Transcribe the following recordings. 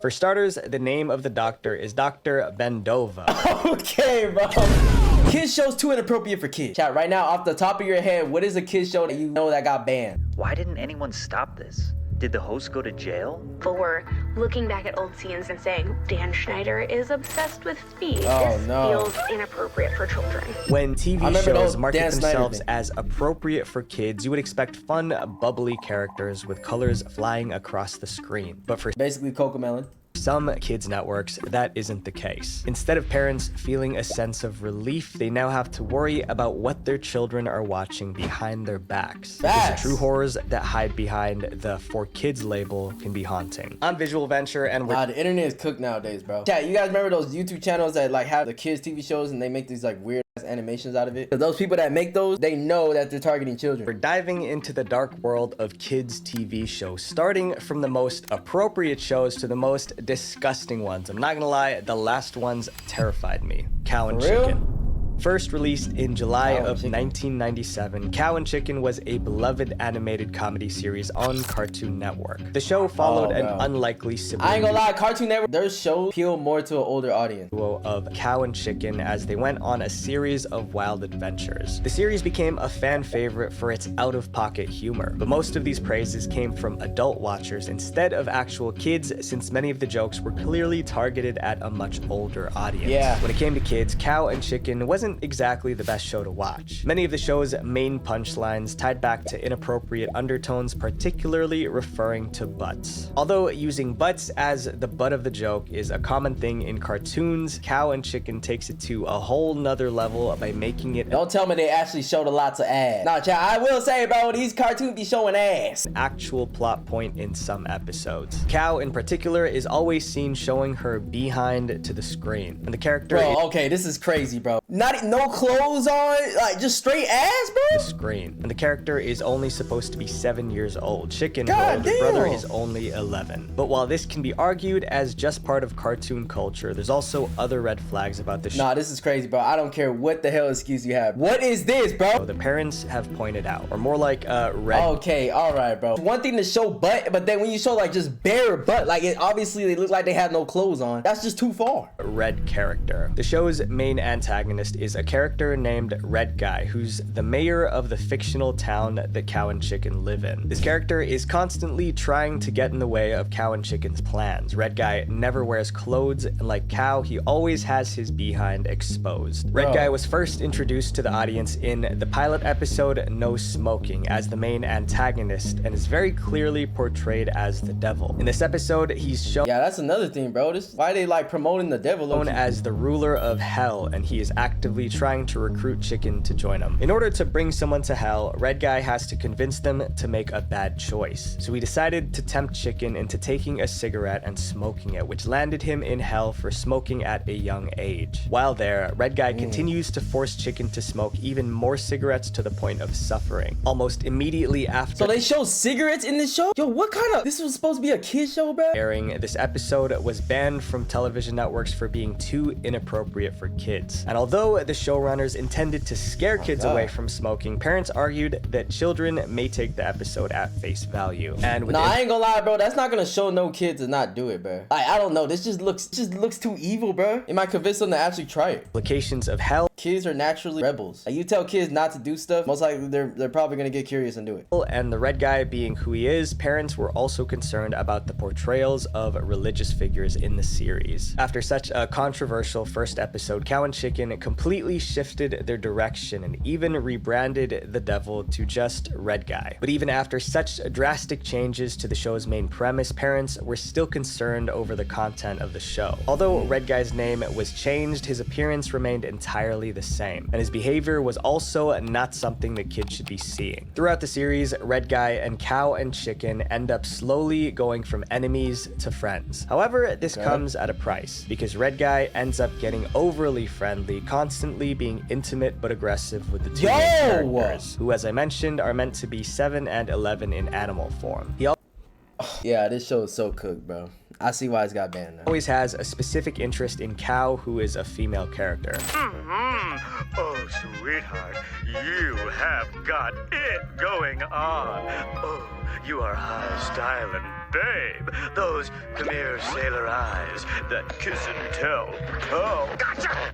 For starters, the name of the doctor is Dr. Bendova. Okay, bro. Kids shows too inappropriate for kids. Chat, right now, off the top of your head, what is a kid show that you know that got banned? Why didn't anyone stop this? Did the host go to jail? People were looking back at old scenes and saying, Dan Schneider is obsessed with speed. Oh, this no. feels inappropriate for children. When TV shows market Dan Snyder themselves thing. as appropriate for kids, you would expect fun, bubbly characters with colors flying across the screen. But for Basically, Cocomelon. some kids networks, that isn't the case. Instead of parents feeling a sense of relief, they now have to worry about what their children are watching behind their backs. Because the true horrors that hide behind the for kids label can be haunting. I'm Visual Venture, and we're The internet is cooked nowadays, bro. Chat, you guys remember those YouTube channels that like have the kids TV shows and they make these like weird ass animations out of it? 'Cause those people that make those, they know that they're targeting children. diving into the dark world of kids TV shows, starting from the most appropriate shows to the most disgusting ones. I'm not gonna lie, the last ones terrified me. Cow and For real? Chicken. First released in July Cow and of Chicken. 1997, Cow and Chicken was a beloved animated comedy series on Cartoon Network. The show followed an bro. unlikely sibling I ain't gonna lie, Cartoon Network, their shows appeal more to an older audience. duo of Cow and Chicken as they went on a series of wild adventures. The series became a fan favorite for its out-of-pocket humor, but most of these praises came from adult watchers instead of actual kids, since many of the jokes were clearly targeted at a much older audience. Yeah. When it came to kids, Cow and Chicken wasn't exactly the best show to watch. Many of the show's main punchlines tied back to inappropriate undertones, particularly referring to butts. Although using butts as the butt of the joke is a common thing in cartoons, Cow and Chicken takes it to a whole nother level by making it Don't tell me they actually showed a lot of ass. Nah, chat, I will say, bro, these cartoons be showing ass. an actual plot point in some episodes. Cow in particular is always seen showing her behind to the screen, and the character Bro, okay, this is crazy, bro. No clothes on, like just straight ass, bro. screen, and the character is only supposed to be 7 years old. Chicken, her God older brother, damn. is only 11. But while this can be argued as just part of cartoon culture, there's also other red flags about the show. Nah, this is crazy, bro. I don't care what the hell excuse you have. What is this, bro? The parents have pointed out, or more like red Okay, all right, bro. One thing to show butt, but then when you show like just bare butt, like it obviously they look like they have no clothes on. That's just too far. Red character. The show's main antagonist is a character named Red Guy, who's the mayor of the fictional town that Cow and Chicken live in. This character is constantly trying to get in the way of Cow and Chicken's plans. Red Guy never wears clothes, and like Cow, he always has his behind exposed. Red Bro. Guy was first introduced to the audience in the pilot episode No Smoking as the main antagonist, and is very clearly portrayed as the devil. In this episode, he's shown Yeah, that's another thing, bro. This why they like promoting the devil. known as the ruler of hell, and he is actively trying to recruit Chicken to join him. In order to bring someone to hell, Red Guy has to convince them to make a bad choice. So he decided to tempt Chicken into taking a cigarette and smoking it, which landed him in hell for smoking at a young age. While there, Red Guy continues to force Chicken to smoke even more cigarettes to the point of suffering. Almost immediately after So they show cigarettes in this show? Yo, what kind of... This was supposed to be a kid show, bro? airing, this episode was banned from television networks for being too inappropriate for kids. And although the showrunners intended to scare kids away from smoking, parents argued that children may take the episode at face value. And with Nah, I ain't gonna lie, bro. That's not gonna show no kid to not do it, bro. Like, I don't know. This just looks too evil, bro. Am I convinced them to actually try it? implications of hell Kids are naturally rebels. Like, you tell kids not to do stuff, most likely they're probably gonna get curious and do it. and the Red Guy being who he is, parents were also concerned about the portrayals of religious figures in the series. After such a controversial first episode, Cow and Chicken completely shifted their direction and even rebranded the devil to just Red Guy. But even after such drastic changes to the show's main premise, parents were still concerned over the content of the show. Although Red Guy's name was changed, his appearance remained entirely the same, and his behavior was also not something that kids should be seeing. Throughout the series, Red Guy and Cow and Chicken end up slowly going from enemies to friends. However, this comes at a price, because Red Guy ends up getting overly friendly, constantly being intimate but aggressive with the two main characters, who, as I mentioned, are meant to be 7 and 11 in animal form. He Yeah, this show is so cooked, bro. I see why it's got banned now. always has a specific interest in Cow, who is a female character. Oh, sweetheart, you have got it going on. Oh, you are high style and babe. Those come here sailor eyes that kiss and tell. Oh. Gotcha!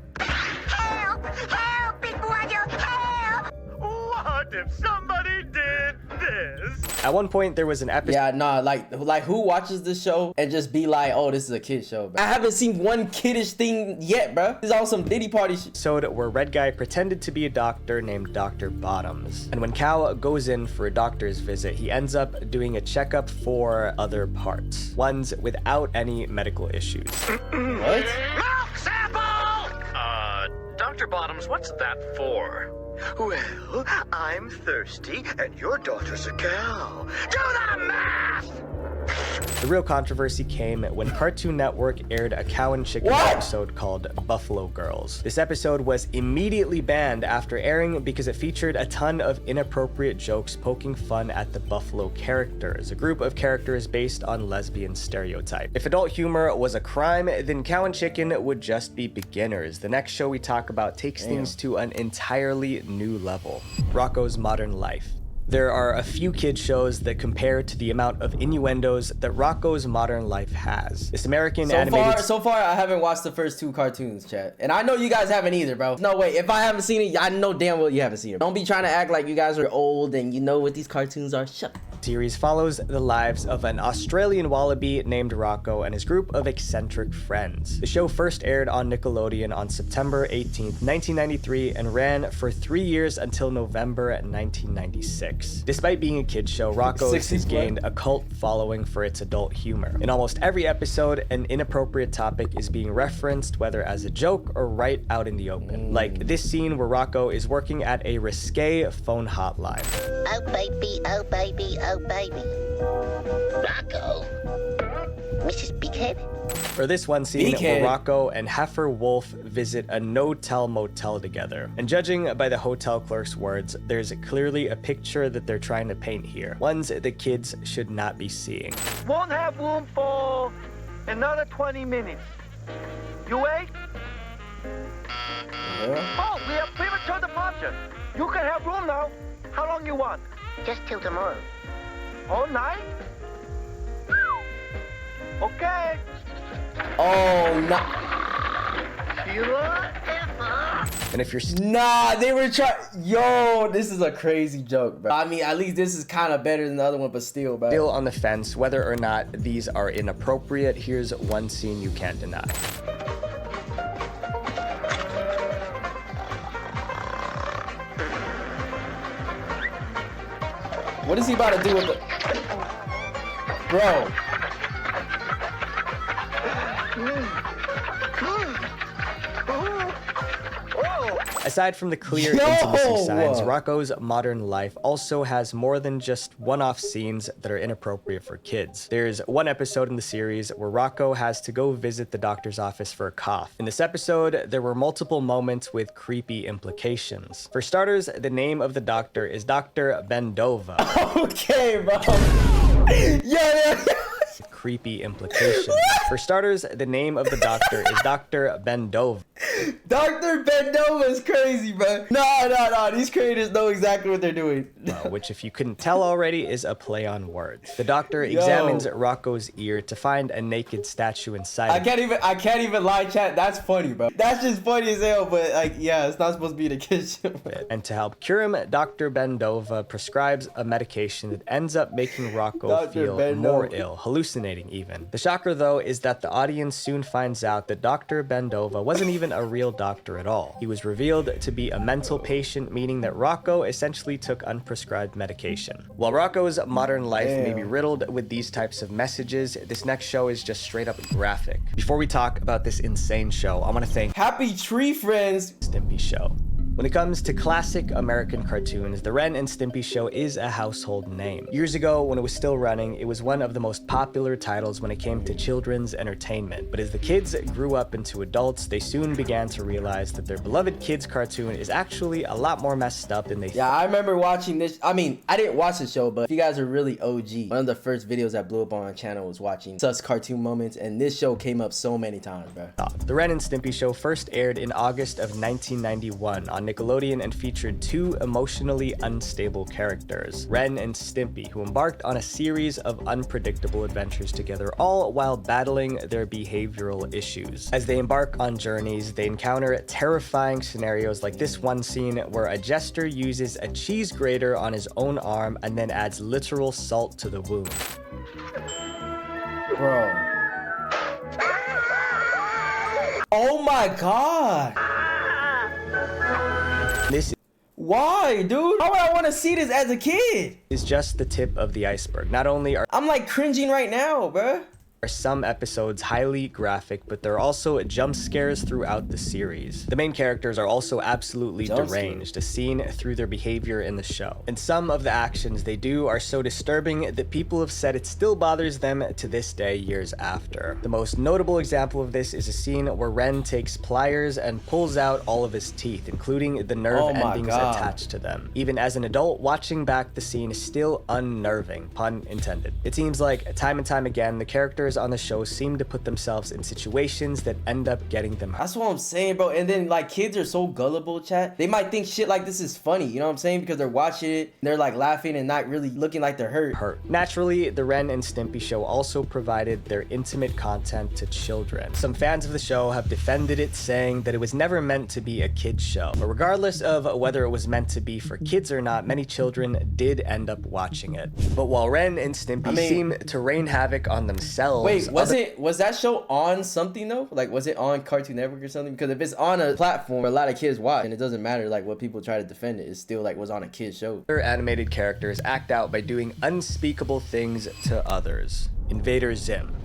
Help! Help, big brother! Help! What if somebody did this? At one point, there was an episode. Yeah, nah, like who watches this show and just be like, oh, this is a kid show, bro? I haven't seen one kiddish thing yet, bro. This is all some Diddy Party shit. Episode where Red Guy pretended to be a doctor named Dr. Bottoms. And when Cal goes in for a doctor's visit, he ends up doing a checkup for other parts, ones without any medical issues. What? Milk sample! Dr. Bottoms, what's that for? Well, I'm thirsty and your daughter's a cow. Do the math! The real controversy came when Cartoon Network aired a cow and chicken episode called Buffalo Girls. This episode was immediately banned after airing because it featured a ton of inappropriate jokes poking fun at the Buffalo characters, a group of characters based on lesbian stereotype. If adult humor was a crime, then Cow and Chicken would just be beginners. The next show we talk about takes things to an entirely new level. Rocco's Modern Life. There are a few kids shows that compare to the amount of innuendos that Rocco's Modern Life has. This American animated... So far, I haven't watched the first 2 cartoons, chat. And I know you guys haven't either, bro. No way, if I haven't seen it, I know damn well you haven't seen it. Don't be trying to act like you guys are old and you know what these cartoons are. Shut up. Series follows the lives of an Australian wallaby named Rocco and his group of eccentric friends. The show first aired on Nickelodeon on September 18th, 1993 and ran for 3 years until November 1996. Despite being a kid's show, Rocco has gained a cult following for its adult humor. In almost every episode, an inappropriate topic is being referenced, whether as a joke or right out in the open. Like this scene where Rocco is working at a risque phone hotline. Oh baby, oh baby, oh baby. Rocco? Mrs. Bighead? Or this one scene where Rocco and Heifer Wolf visit a no-tell motel together. And judging by the hotel clerk's words, there's clearly a picture that they're trying to paint here. Ones the kids should not be seeing. Won't have room for another 20 minutes. You wait? Oh, we have premature departure. You can have room now. How long you want? Just till tomorrow. All night? Okay. Oh, no. And if you're Nah, they were trying. Yo, this is a crazy joke, bro. I mean, at least this is kind of better than the other one, but still, bro. still on the fence whether or not these are inappropriate, here's one scene you can't deny. What is he about to do with the... Bro. Aside from the clear intimacy signs, Rocco's Modern Life also has more than just one-off scenes that are inappropriate for kids. There's one episode in the series where Rocco has to go visit the doctor's office for a cough. In this episode, there were multiple moments with creepy implications. For starters, the name of the doctor is Dr. Bendova. Okay, bro. Yeah. Creepy implications. For starters, the name of the doctor is Dr. Bendova. Dr. Bendova is crazy, bro. No. These creators know exactly what they're doing. Which, if you couldn't tell already, is a play on words. The doctor examines Rocco's ear to find a naked statue inside. I can't even lie, chat. That's funny, bro. That's just funny as hell, but like, yeah, it's not supposed to be the kid's show. And to help cure him, Dr. Bendova prescribes a medication that ends up making Rocco feel more ill, hallucinating even. The shocker, though, is that the audience soon finds out that Dr. Bendova wasn't even a real doctor at all. He was revealed to be a mental patient, meaning that Rocco essentially took unprescribed medication. While Rocco's Modern Life may be riddled with these types of messages, this next show is just straight up graphic. Before we talk about this insane show, I want to thank Happy Tree Friends Stimpy Show. When it comes to classic American cartoons, the Ren and Stimpy Show is a household name. Years ago, when it was still running, it was one of the most popular titles when it came to children's entertainment. But as the kids grew up into adults, they soon began to realize that their beloved kids cartoon is actually a lot more messed up than they thought. Yeah, I remember watching this. I mean, I didn't watch the show, but if you guys are really OG, one of the first videos that blew up on our channel was watching Sus Cartoon Moments, and this show came up so many times, bro. The Ren and Stimpy Show first aired in August of 1991 on on Nickelodeon and featured two emotionally unstable characters, Ren and Stimpy, who embarked on a series of unpredictable adventures together, all while battling their behavioral issues. As they embark on journeys, they encounter terrifying scenarios like this one scene where a jester uses a cheese grater on his own arm and then adds literal salt to the wound. Bro. Oh my god. This Why, dude? Why would I want to see this as a kid? is just the tip of the iceberg. Not only are I'm like cringing right now, bruh. some episodes highly graphic, but there are also jump scares throughout the series. The main characters are also absolutely deranged, as seen through their behavior in the show. And some of the actions they do are so disturbing that people have said it still bothers them to this day, years after. The most notable example of this is a scene where Ren takes pliers and pulls out all of his teeth, including the nerve endings attached to them. Even as an adult, watching back the scene is still unnerving, pun intended. It seems like time and time again, the characters on the show seem to put themselves in situations that end up getting them hurt. That's what I'm saying, bro. And then like kids are so gullible, chat. They might think shit like this is funny, you know what I'm saying? Because they're watching it, they're like laughing and not really looking like they're hurt. Naturally, the Ren and Stimpy show also provided their intimate content to children. Some fans of the show have defended it, saying that it was never meant to be a kids show. But regardless of whether it was meant to be for kids or not, many children did end up watching it. But while Ren and Stimpy seem to rain havoc on themselves, wait, was that show on something though? Like, was it on Cartoon Network or something? Because if it's on a platform where a lot of kids watch, and it doesn't matter like what people try to defend it, it's still like was on a kid's show. Other animated characters act out by doing unspeakable things to others. Invader Zim.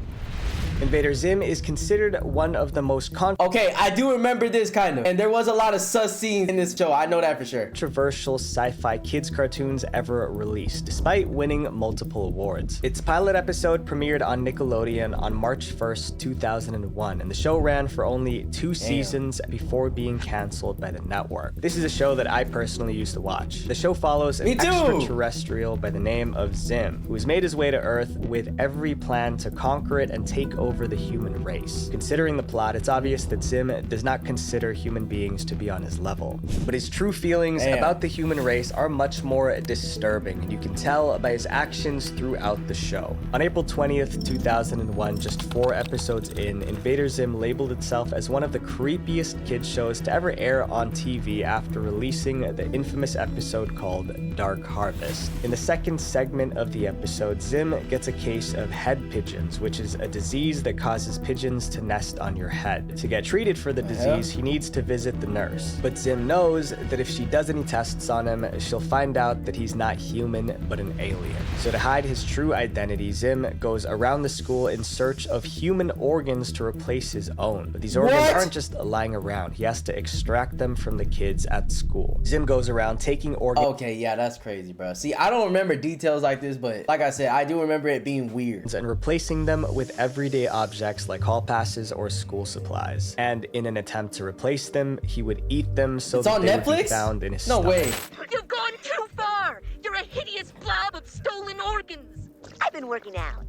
Invader Zim is considered one of the most Okay, I do remember this kind of. And there was a lot of sus scenes in this show. I know that for sure. Controversial sci-fi kids cartoons ever released, despite winning multiple awards. Its pilot episode premiered on Nickelodeon on March 1st, 2001, and the show ran for only 2 seasons before being canceled by the network. This is a show that I personally used to watch. The show follows an extraterrestrial by the name of Zim, who has made his way to Earth with every plan to conquer it and take over the human race. Considering the plot, it's obvious that Zim does not consider human beings to be on his level. But his true feelings about the human race are much more disturbing, and you can tell by his actions throughout the show. On April 20th, 2001, just 4 episodes in, Invader Zim labeled itself as one of the creepiest kids shows to ever air on TV after releasing the infamous episode called Dark Harvest. In the second segment of the episode, Zim gets a case of head pigeons, which is a disease that causes pigeons to nest on your head. To get treated for the disease, he needs to visit the nurse. But Zim knows that if she does any tests on him, she'll find out that he's not human, but an alien. So to hide his true identity, Zim goes around the school in search of human organs to replace his own. But these organs aren't just lying around. He has to extract them from the kids at school. Zim goes around taking organs. Okay, yeah, that's crazy, bro. See, I don't remember details like this, but like I said, I do remember it being weird. And replacing them with everyday objects like hall passes or school supplies. And in an attempt to replace them, he would eat them so that they would be found in his stomach. No way. You've gone too far. You're a hideous blob of stolen organs. I've been working out.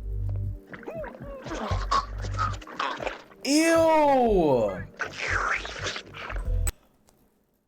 Ew.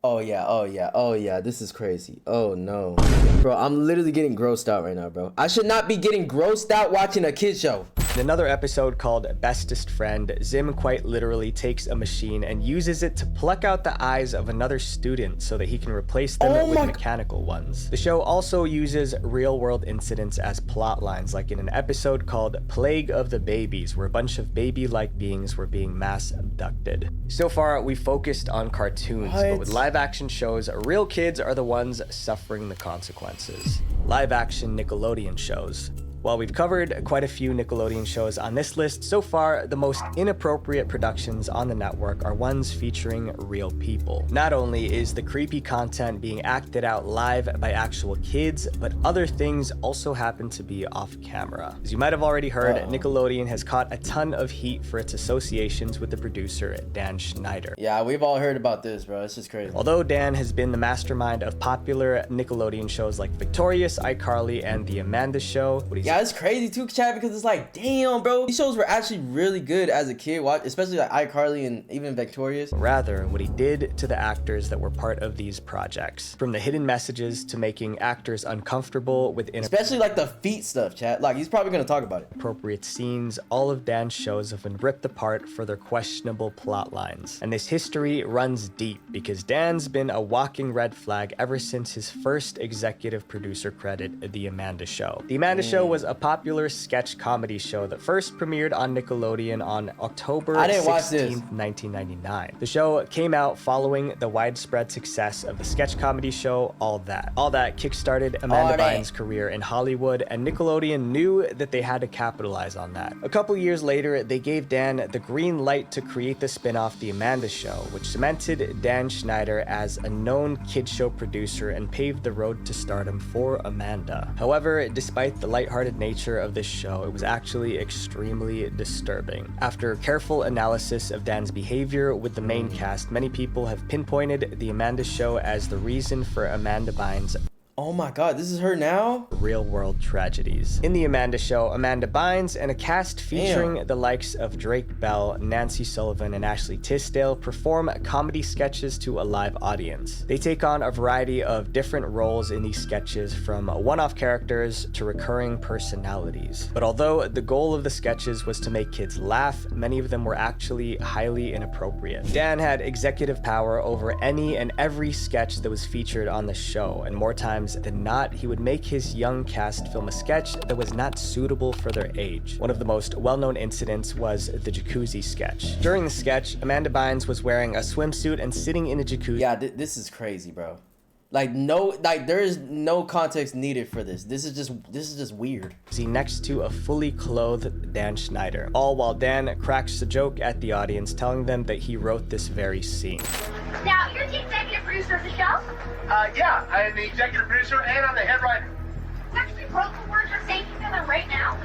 Oh yeah, this is crazy. Oh no. Bro, I'm literally getting grossed out right now, bro. I should not be getting grossed out watching a kid show. In another episode called Bestest Friend, Zim quite literally takes a machine and uses it to pluck out the eyes of another student so that he can replace them with mechanical ones. The show also uses real-world incidents as plot lines, like in an episode called Plague of the Babies, where a bunch of baby-like beings were being mass abducted. So far, we focused on cartoons, but with live-action shows, real kids are the ones suffering the consequences. Live-action Nickelodeon shows. While we've covered quite a few Nickelodeon shows on this list, so far the most inappropriate productions on the network are ones featuring real people. Not only is the creepy content being acted out live by actual kids, but other things also happen to be off camera. As you might have already heard, Nickelodeon has caught a ton of heat for its associations with the producer Dan Schneider. Yeah, we've all heard about this, bro. It's just crazy. Although Dan has been the mastermind of popular Nickelodeon shows like Victorious, iCarly, and The Amanda Show, what he's Yeah, it's crazy too, Chad, because it's like, damn, bro, these shows were actually really good as a kid, especially like iCarly and even Victorious. Rather, what he did to the actors that were part of these projects. From the hidden messages to making actors uncomfortable with especially like the feet stuff, Chad. Like, he's probably gonna talk about it. Inappropriate scenes, all of Dan's shows have been ripped apart for their questionable plot lines. And this history runs deep because Dan's been a walking red flag ever since his first executive producer credit, The Amanda Show. The Amanda Show was a popular sketch comedy show that first premiered on Nickelodeon on October 16th, 1999. The show came out following the widespread success of the sketch comedy show All That. All That kickstarted Amanda Bynes' career in Hollywood, and Nickelodeon knew that they had to capitalize on that. A couple years later, they gave Dan the green light to create the spin-off The Amanda Show, which cemented Dan Schneider as a known kid show producer and paved the road to stardom for Amanda. However, despite the lighthearted nature of this show, it was actually extremely disturbing. After careful analysis of Dan's behavior with the main cast, many people have pinpointed The Amanda Show as the reason for Amanda Bynes' Oh my god, this is her now? real-world tragedies. In The Amanda Show, Amanda Bynes and a cast featuring the likes of Drake Bell, Nancy Sullivan, and Ashley Tisdale perform comedy sketches to a live audience. They take on a variety of different roles in these sketches, from one-off characters to recurring personalities. But although the goal of the sketches was to make kids laugh, many of them were actually highly inappropriate. Dan had executive power over any and every sketch that was featured on the show, and more times than not, he would make his young cast film a sketch that was not suitable for their age. One of the most well-known incidents was the jacuzzi sketch. During the sketch, Amanda Bynes was wearing a swimsuit and sitting in a jacuzzi. Yeah, this is crazy, bro. There is no context needed for this. This is just weird. Next to a fully clothed Dan Schneider, all while Dan cracks a joke at the audience, telling them that he wrote this very scene. Now, you're the executive producer of the show? Yeah, I am the executive producer and I'm the head writer. You actually wrote the words you're saying to them right now?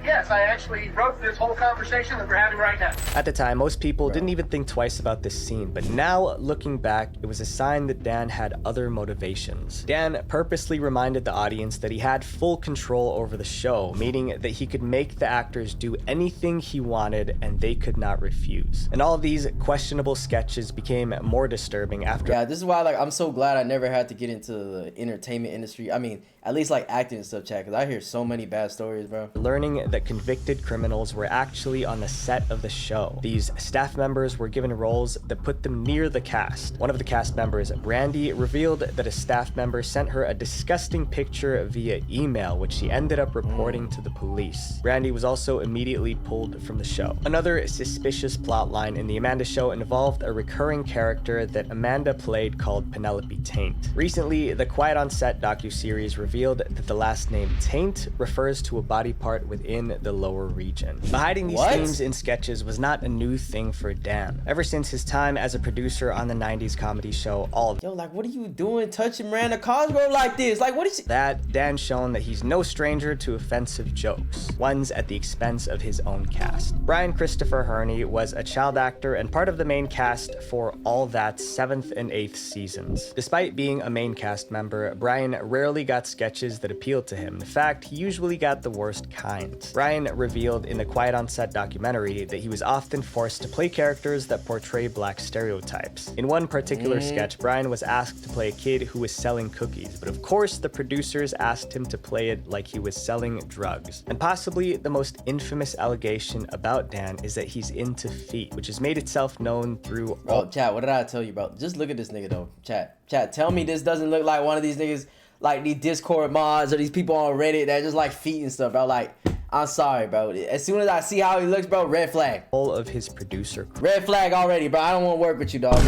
Yes, I actually wrote this whole conversation that we're having right now. At the time, most people didn't even think twice about this scene, but now, looking back, it was a sign that Dan had other motivations. Dan purposely reminded the audience that he had full control over the show, meaning that he could make the actors do anything he wanted and they could not refuse. And all of these questionable sketches became more disturbing after— Yeah, this is why, like, I'm so glad I never had to get into the entertainment industry. I mean, at least like acting and stuff, Chad, because I hear so many bad stories, bro. Learning that convicted criminals were actually on the set of the show. These staff members were given roles that put them near the cast. One of the cast members, Brandy, revealed that a staff member sent her a disgusting picture via email, which she ended up reporting to the police. Brandy was also immediately pulled from the show. Another suspicious plotline in The Amanda Show involved a recurring character that Amanda played called Penelope Taint. Recently, the Quiet on Set docuseries revealed that the last name Taint refers to a body part within the lower region. But hiding these themes in sketches was not a new thing for Dan. Ever since his time as a producer on the 90s comedy show All That. Yo, like, what are you doing touching Miranda Cosgrove like this? Like, what is that? Dan's shown that he's no stranger to offensive jokes, ones at the expense of his own cast. Brian Christopher Herney was a child actor and part of the main cast for All That's 7th and 8th seasons. Despite being a main cast member, Brian rarely got sketches that appealed to him. In fact, he usually got the worst kind. Brian revealed in the Quiet on Set documentary that he was often forced to play characters that portray black stereotypes. In one particular sketch, Brian was asked to play a kid who was selling cookies, but of course the producers asked him to play it like he was selling drugs. And possibly the most infamous allegation about Dan is that he's into feet, which has made itself known through— Bro, chat, what did I tell you, bro? Just look at this nigga, though. Chat, tell me this doesn't look like one of these niggas, like these Discord mods or these people on Reddit that just like feet and stuff, bro. Like, I'm sorry, bro. As soon as I see how he looks, bro, red flag. All of his producer— red flag already, bro. I don't want to work with you, dog.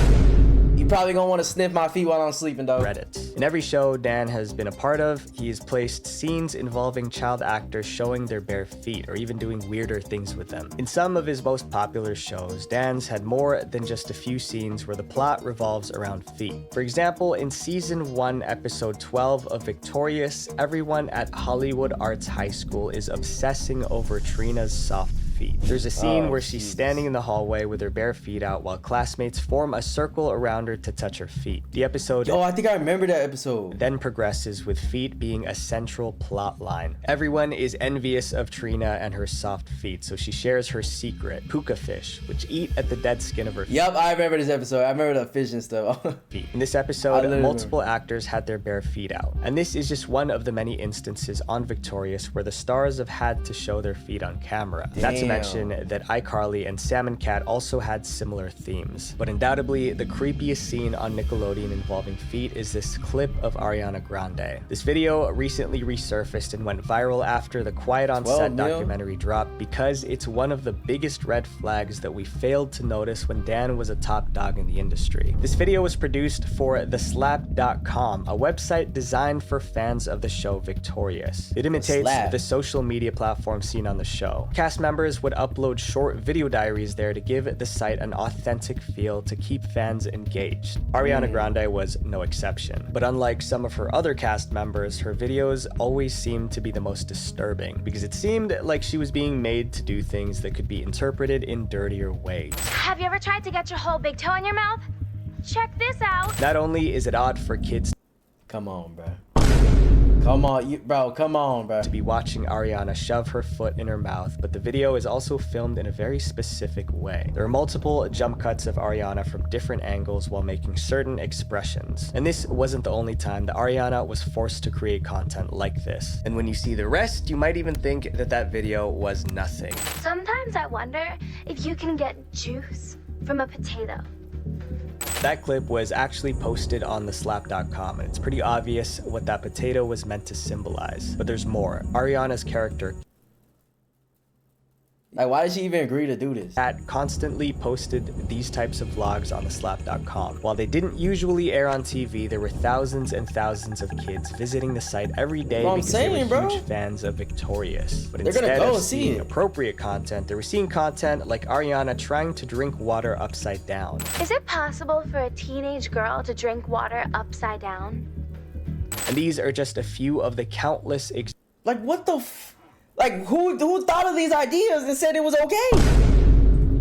You probably gonna want to sniff my feet while I'm sleeping, dog. Reddit. In every show Dan has been a part of, he has placed scenes involving child actors showing their bare feet or even doing weirder things with them. In some of his most popular shows, Dan's had more than just a few scenes where the plot revolves around feet. For example, in season 1, episode 12 of Victorious, everyone at Hollywood Arts High School is obsessing over Trina's soft feet. There's a scene where she's Jesus. standing in the hallway with her bare feet out while classmates form a circle around her to touch her feet. The episode Yo, I think I remember that episode. then progresses with feet being a central plot line. Everyone is envious of Trina and her soft feet, so she shares her secret, puka fish, which eat at the dead skin of her feet. Yep, I remember this episode. I remember the fish and stuff. In this I episode, literally multiple actors had their bare feet out. And this is just one of the many instances on Victorious where the stars have had to show their feet on camera. Not to Damn. mention that iCarly and Sam and Cat also had similar themes. But undoubtedly, the creepiest scene on Nickelodeon involving feet is this clip of Ariana Grande. This video recently resurfaced and went viral after the Quiet on 12 Set mil? documentary dropped because it's one of the biggest red flags that we failed to notice when Dan was a top dog in the industry. This video was produced for theslap.com, a website designed for fans of the show Victorious. It imitates Slap. the social media platform seen on the show. Cast members would upload short video diaries there to give the site an authentic feel to keep fans engaged. Ariana Grande was no exception, but unlike some of her other cast members, her videos always seemed to be the most disturbing because it seemed like she was being made to do things that could be interpreted in dirtier ways. Have you ever tried to get your whole big toe in your mouth? Check this out. Not only is it odd for kids Come on, bro. Come on, come on, bro. to be watching Ariana shove her foot in her mouth, but the video is also filmed in a very specific way. There are multiple jump cuts of Ariana from different angles while making certain expressions. And this wasn't the only time that Ariana was forced to create content like this. And when you see the rest, you might even think that that video was nothing. Sometimes I wonder if you can get juice from a potato. That clip was actually posted on theslap.com, and it's pretty obvious what that potato was meant to symbolize. But there's more. Ariana's character, Like, why did she even agree to do this? Kat, constantly posted these types of vlogs on theslap.com. While they didn't usually air on TV, there were thousands and thousands of kids visiting the site every day Well, I'm because saying, they were bro. huge fans of Victorious. But They're gonna instead go of and see seeing it. appropriate content, they were seeing content like Ariana trying to drink water upside down. Is it possible for a teenage girl to drink water upside down? And these are just a few of the countless Like, what the Like, who thought of these ideas and said it was okay?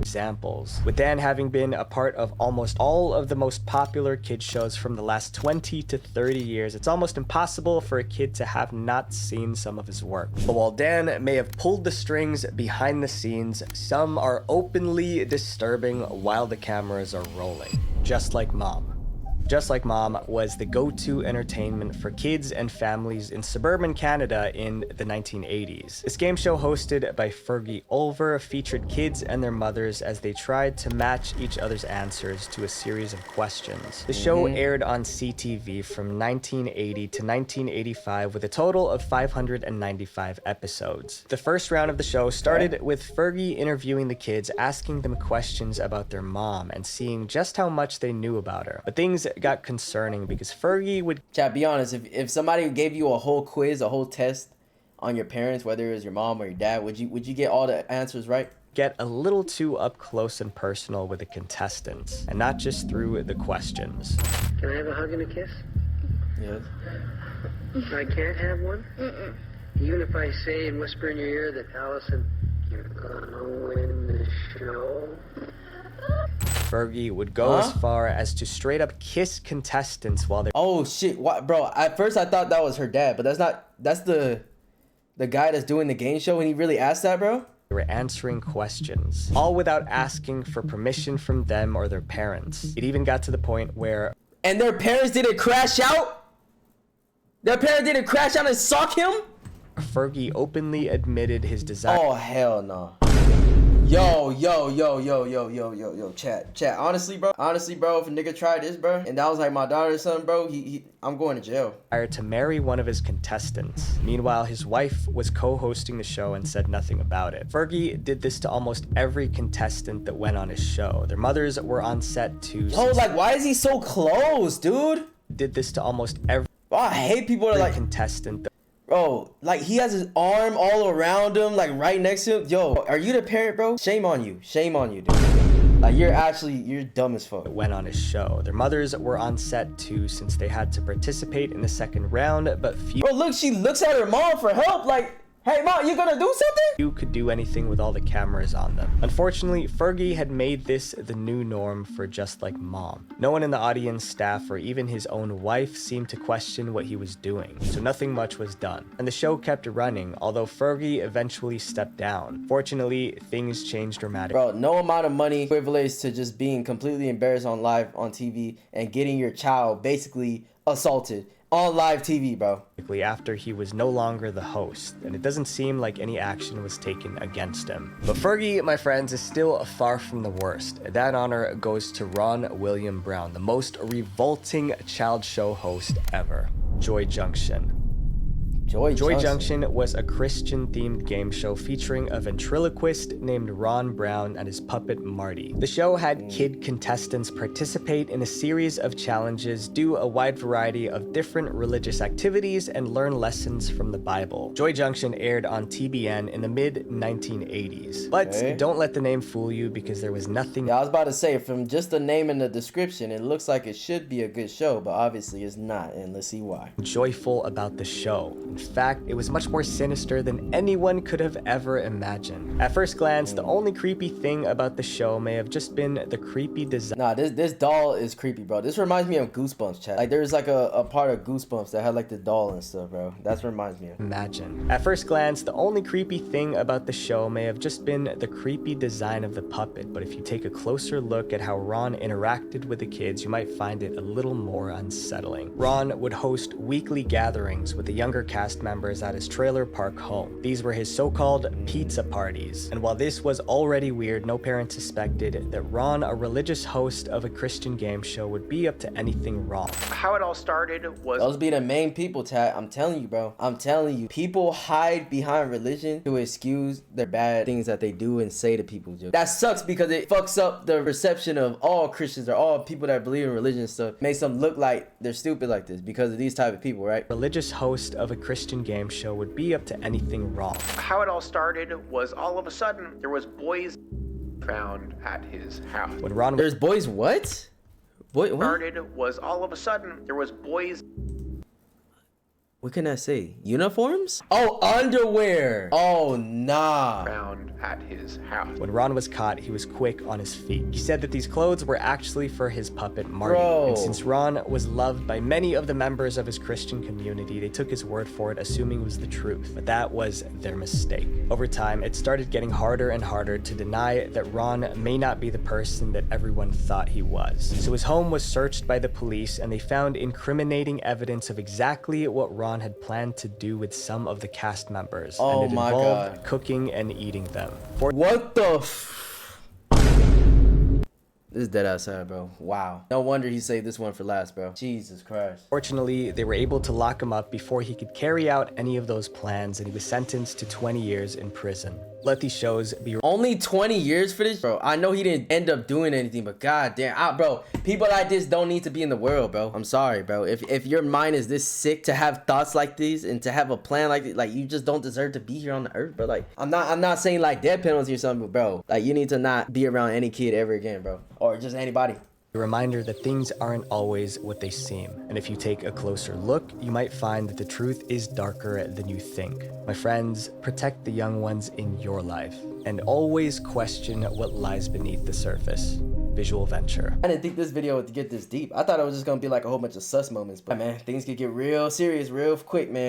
examples. With Dan having been a part of almost all of the most popular kids shows from the last 20 to 30 years, it's almost impossible for a kid to have not seen some of his work. But while Dan may have pulled the strings behind the scenes, some are openly disturbing while the cameras are rolling. Just like Mom. Just Like Mom was the go-to entertainment for kids and families in suburban Canada in the 1980s. This game show hosted by Fergie Ulver featured kids and their mothers as they tried to match each other's answers to a series of questions. The show aired on CTV from 1980 to 1985 with a total of 595 episodes. The first round of the show started with Fergie interviewing the kids, asking them questions about their mom and seeing just how much they knew about her. But things got concerning because Fergie would Chat, be honest, if somebody gave you a whole quiz, a whole test on your parents, whether it was your mom or your dad, would you get all the answers right? get a little too up close and personal with the contestants, and not just through the questions. Can I have a hug and a kiss? Yes. I can't have one? Even if I say and whisper in your ear that Allison, you're gonna win the show? Fergie would go as far as to straight up kiss contestants while they— Oh shit, what, bro? At first I thought that was her dad, but that's not. That's the guy that's doing the game show, and he really asked that, bro. They were answering questions, all without asking for permission from them or their parents. It even got to the point where— And their parents didn't crash out? Their parents didn't crash out and sock him? Fergie openly admitted his desire— Oh, hell no. Yo, chat. Honestly, bro, if a nigga tried this, bro, and that was like my daughter or something, bro, I'm going to jail. to marry one of his contestants. Meanwhile, his wife was co-hosting the show and said nothing about it. Fergie did this to almost every contestant that went on his show. Their mothers were on set too. Yo, like, why is he so close, dude? Did this to almost every— Oh, I hate people that like contestant. Bro, like, he has his arm all around him, like, right next to him. Yo, are you the parent, bro? Shame on you, dude. Like, you're dumb as fuck. Went on his show. Their mothers were on set too, since they had to participate in the second round, but few— Bro, look, she looks at her mom for help. Like, Hey, Mom, you gonna do something? You could do anything with all the cameras on them. Unfortunately, Fergie had made this the new norm for Just Like Mom. No one in the audience, staff, or even his own wife seemed to question what he was doing, so nothing much was done. And the show kept running, although Fergie eventually stepped down. Fortunately, things changed dramatically. Bro, no amount of money equates to just being completely embarrassed on live on TV and getting your child basically assaulted on live TV, bro. After he was no longer the host, and it doesn't seem like any action was taken against him. But Fergie, my friends, is still far from the worst. That honor goes to Ron William Brown, the most revolting child show host ever. Joy Junction. Joy Junction was a Christian-themed game show featuring a ventriloquist named Ron Brown and his puppet Marty. The show had kid contestants participate in a series of challenges, do a wide variety of different religious activities, and learn lessons from the Bible. Joy Junction aired on TBN in the mid-1980s. But don't let the name fool you, because there was nothing... Yeah, I was about to say, from just the name and the description, it looks like it should be a good show, but obviously it's not, and let's see why. ...joyful about the show. In fact, it was much more sinister than anyone could have ever imagined. At first glance, the only creepy thing about the show may have just been the creepy design. Nah, this doll is creepy, bro. This reminds me of Goosebumps, chat. Like, there's like a part of Goosebumps that had like the doll and stuff, bro. That reminds me of. Imagine. At first glance, the only creepy thing about the show may have just been the creepy design of the puppet, but if you take a closer look at how Ron interacted with the kids, you might find it a little more unsettling. Ron would host weekly gatherings with the younger cast members at his trailer park home. These were his so-called pizza parties. And while this was already weird, no parent suspected that Ron, a religious host of a Christian game show, would be up to anything wrong. How it all started was... Those be the main people, Tat. I'm telling you, bro. I'm telling you. People hide behind religion to excuse the bad things that they do and say to people. That sucks because it fucks up the perception of all Christians or all people that believe in religion and stuff. Makes them look like they're stupid like this because of these type of people, right? Religious host of a Christian game show would be up to anything wrong. How it all started was all of a sudden there was boys found at his house. When Ron... There's boys what? What? Started was all of a sudden there was boys... What can I say? Uniforms? Oh, underwear. Oh, nah. Found at his house. When Ron was caught, he was quick on his feet. He said that these clothes were actually for his puppet Marty. Bro. And since Ron was loved by many of the members of his Christian community, they took his word for it, assuming it was the truth. But that was their mistake. Over time, it started getting harder and harder to deny that Ron may not be the person that everyone thought he was. So his home was searched by the police, and they found incriminating evidence of exactly what Ron had planned to do with some of the cast members. Oh and it my involved God. cooking and eating them. What the This is dead outside, bro. Wow. No wonder he saved this one for last, bro. Jesus Christ. Fortunately, they were able to lock him up before he could carry out any of those plans, and he was sentenced to 20 years in prison. Let these shows be... Only 20 years for this? Bro, I know he didn't end up doing anything, but goddamn, bro, people like this don't need to be in the world, bro. I'm sorry, bro. If your mind is this sick to have thoughts like these and to have a plan like this, like, you just don't deserve to be here on the earth, bro. Like, I'm not saying like death penalty or something, but bro, like, you need to not be around any kid ever again, bro, or just anybody. A reminder that things aren't always what they seem, and if you take a closer look, you might find that the truth is darker than you think. My friends, protect the young ones in your life, and always question what lies beneath the surface. Visual Venture. I didn't think this video would get this deep. I thought it was just gonna be like a whole bunch of sus moments, but man, things could get real serious real quick, man.